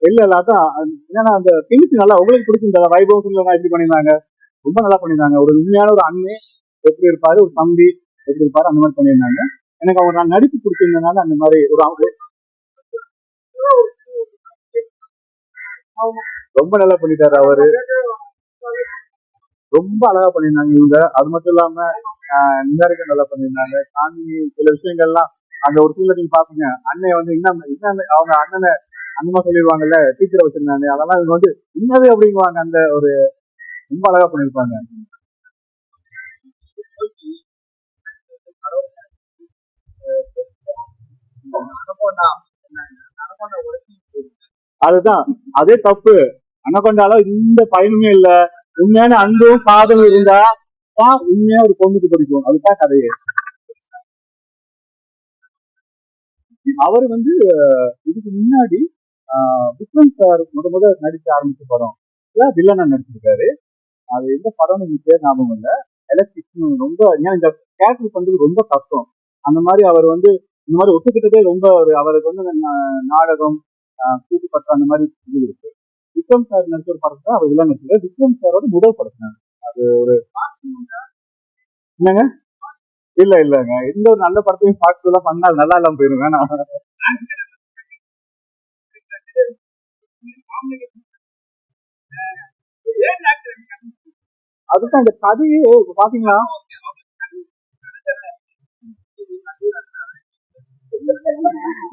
இல்ல இல்ல அதான் என்னன்னா அந்த பினிஷ் நல்லா உங்களுக்கு பிடிச்சிருந்தா வைபவம் எப்படி பண்ணிருந்தாங்க, ரொம்ப நல்லா பண்ணிருந்தாங்க. ஒரு உண்மையான ஒரு அண்ணன் எப்படி இருப்பாரு, ஒரு தம்பி எப்படி இருப்பாரு, அந்த மாதிரி பண்ணியிருந்தாங்க. எனக்கு அவங்க நான் நடிப்பு பிடிச்சிருந்தனால அந்த மாதிரி ஒரு ரொம்ப நல்லா பண்ணிட்டாரு அவரு, ரொம்ப அழகா பண்ணியிருந்தாங்க இவங்க. அது மட்டும் இல்லாம நிதாரிக்க நல்லா பண்ணியிருந்தாங்க. சாமி சில விஷயங்கள்லாம் அந்த ஒரு சூழ்நிலை நீங்க பாப்பீங்க, அண்ணன் வந்து இன்னும் அவங்க அண்ணனை அந்த மாதிரி சொல்லிடுவாங்கல்ல, டீச்சரை வச்சிருந்தாங்க, அதெல்லாம் இவங்க வந்து இன்னது அப்படிங்குவாங்க. அந்த ஒரு ரொம்ப அழகா பண்ணியிருப்பாங்க. அதுதான் அதே தப்பு. அனகொண்டால இந்த பயனுமே இல்ல, உண்மையான அன்பும் காதலும் இருந்தா உண்மையா ஒரு பொண்ணுக்கு பிடிக்கும். அதுதான் கதையே. அவர் வந்து இதுக்கு முன்னாடி விக்ரம் சார் முத நடிக்க ஆரம்பிச்ச படம் வில்லனா நடிச்சிருக்காரு. அது எந்த படம்னு எனக்கு பேர் ஞாபகம் இல்லை. எலக்ட்ரிக் ரொம்ப இந்த கேரக்டர் பண்றது ரொம்ப கஷ்டம். அந்த மாதிரி அவர் வந்து இந்த மாதிரி ஒத்துக்கிட்டதே ரொம்ப அவருக்கு வந்து நாடகம் கூட்டுப்பட்ட அந்த மாதிரி இது இருக்கு. விக்ரம் சார் நடிச்ச ஒரு படத்தை அவர் வில்லன் நடிச்சிருக்காரு. விக்ரம் சாரோட முதல் படம் அது ஒரு என்னங்க, இல்ல இல்லங்க, எந்த ஒரு நல்ல படத்தையும் பார்க்கலாம் பண்ணா நல்லா இல்லாம போயிருங்க. அதுதான் இந்த கதையே பாத்தீங்களா,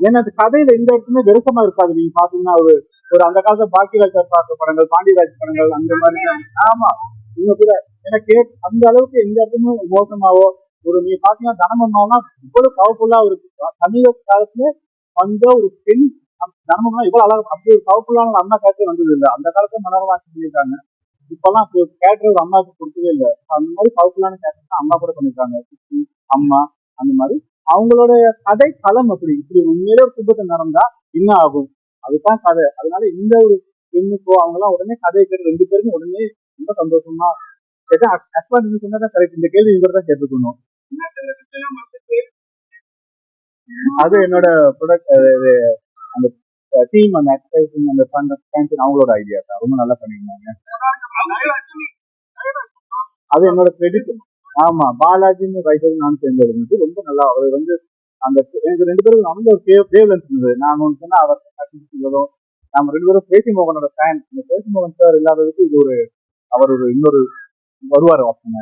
ஏன்னா அந்த கதையில எந்த இடத்துமே வெறுக்கமா இருக்காது. நீங்க பாத்தீங்கன்னா ஒரு ஒரு அந்த காலத்துல பாக்கியராஜ் சார் பார்த்த படங்கள், பாண்டியராஜ் படங்கள் அந்த மாதிரி. ஆமா, நீங்க கூட எனக்கு அந்த அளவுக்கு எந்த இடத்துமே மோசமாவோ ஒரு நீங்க பாத்தீங்கன்னா தனமம்மாவா இவ்வளவு பவர்ஃபுல்லா ஒரு சமீப காலத்துல வந்த ஒரு பெண் தனமம்மா இவ்வளவு அழகா அப்படி ஒரு பவர்ஃபுல்லான அம்மா கேரக்டர் வந்தது இல்லை. அந்த காலத்துல மனோரமா பண்ணியிருக்காங்க. இப்பெல்லாம் கேரக்டர் ஒரு அம்மாவுக்கு கொடுக்கவே இல்லை. அந்த மாதிரி பவர்ஃபுல்லான கேரக்டர் அம்மா கூட பண்ணியிருக்காங்க. அம்மா அந்த மாதிரி அவங்களுடைய கதை களம் அப்படி இப்படி உண்மையிலே ஒரு குடும்பத்தை நடந்தா என்ன ஆகும், அதுதான் கதை. அதனால இந்த ஒரு பெண்ணுக்கோ அவங்க எல்லாம் உடனே கதை கேட்டு ரெண்டு பேருமே உடனே ரொம்ப சந்தோஷமா கேட்டா நீங்க சொன்னதான் கரெக்ட். இந்த கேள்வி இவங்க தான் கேட்டுக்கணும். அது என்னோட ப்ரொடக்ட் அந்த டீம் அந்த அட்வர்டைசிங் அந்த பண்ற அவங்களோட ஐடியா தான். ரொம்ப நல்லா பண்ணியிருந்தாங்க. அது என்னோட கிரெடிட். ஆமா, பாலாஜின்னு ரைட்டர் நான் சேர்ந்து இருந்துச்சு. ரொம்ப நல்லா அவர் வந்து அந்த எனக்கு ரெண்டு பேரும் நல்ல ஒரு வேவ்லென்த் இருந்தது. நான் ஒன்று சொன்னா அவர் நம்ம ரெண்டு பேரும் பேசி மோகனோட ஃபேன். இந்த பேசி மோகன் சார் இல்லாததுக்கு இது ஒரு அவர் ஒரு இன்னொரு வருவார் ஆப்ஷன்.